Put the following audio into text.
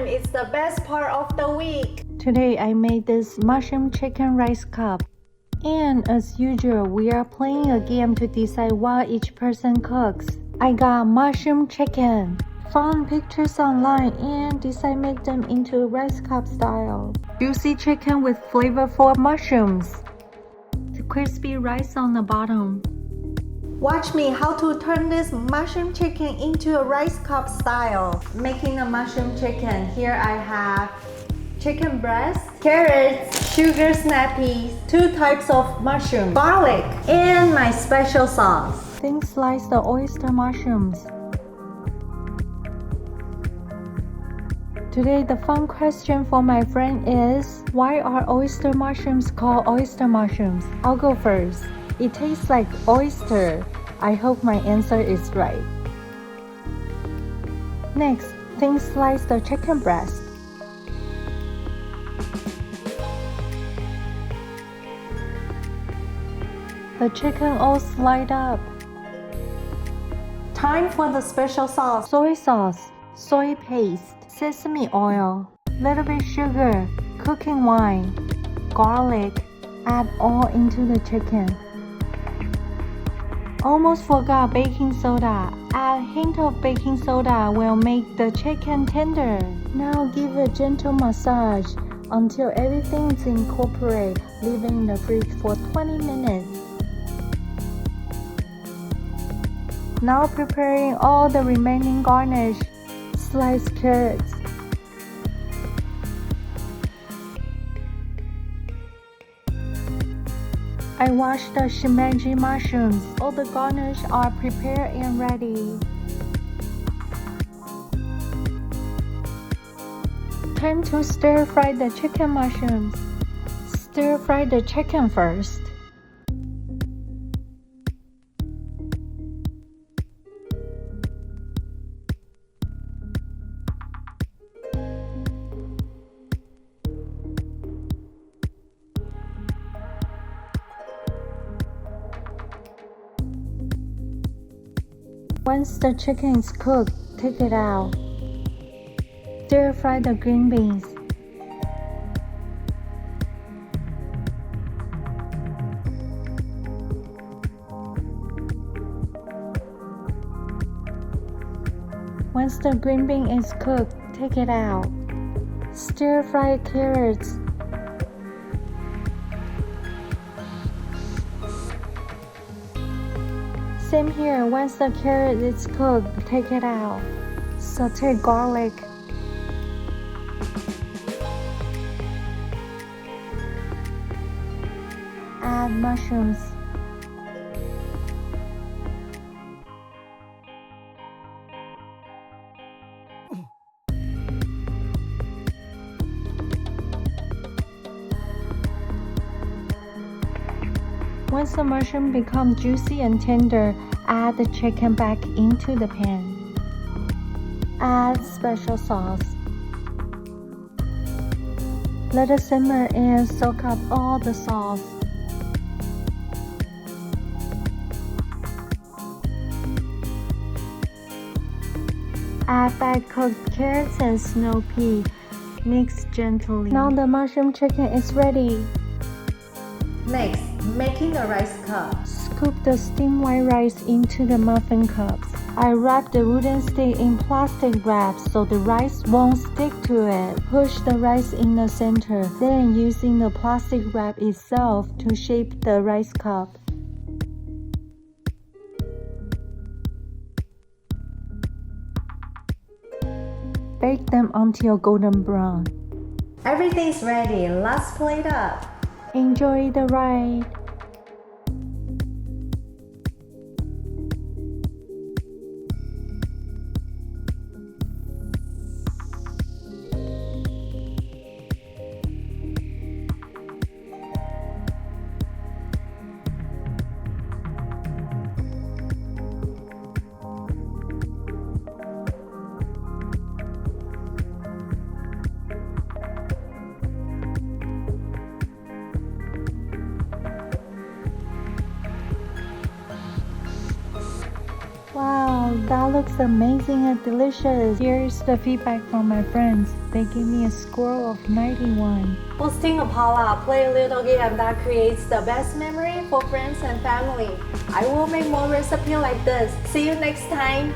time is the best part of the week. Today I made this mushroom chicken rice cup. And as usual, we are playing a game to decide what each person cooks. I got mushroom chicken. Found pictures online and decide make them into rice cup style. Juicy chicken with flavorful mushrooms. The crispy rice on the bottom. Watch me how to turn this mushroom chicken into a rice cup style. Making a mushroom chicken. Here I have chicken breast, carrots, sugar snap peas, 2 types of mushroom, garlic, and my special sauce. Thin slice the oyster mushrooms. Today the fun question for my friend is, why are oyster mushrooms called oyster mushrooms? I'll go first. It tastes like oyster. I hope my answer is right. Next, thin slice the chicken breast. The chicken all slide up. Time for the special sauce. Soy sauce, soy paste, sesame oil, little bit sugar, cooking wine, garlic. Add all into the chicken. Almost forgot baking soda. Add hint of baking soda will make the chicken tender. Now give a gentle massage until everything is incorporated. Leave it in the fridge for 20 minutes. Now preparing all the remaining garnish. Sliced carrots. I washed the Shimeiji mushrooms. All the garnish are prepared and ready. Time to stir fry the chicken mushrooms. Stir fry the chicken first. Once the chicken is cooked, take it out. Stir fry the green beans. Once the green bean is cooked, take it out. Stir fry carrots. Same here, once the carrot is cooked, take it out. Saute garlic. Add mushrooms. Once the mushroom becomes juicy and tender, add the chicken back into the pan. Add special sauce. Let it simmer and soak up all the sauce. Add back cooked carrots and snow pea. Mix gently. Now the mushroom chicken is ready. Next, making a rice cup. Scoop the steamed white rice into the muffin cups. I wrap the wooden stick in plastic wrap so the rice won't stick to it. Push the rice in the center, then using the plastic wrap itself to shape the rice cup. Bake them until golden brown. Everything's ready. Let's plate up. Enjoy the ride. That looks amazing and delicious. Here's the feedback from my friends. They gave me a score of 91. Hosting a potluck, play a little game that creates the best memory for friends and family. I will make more recipes like this. See you next time.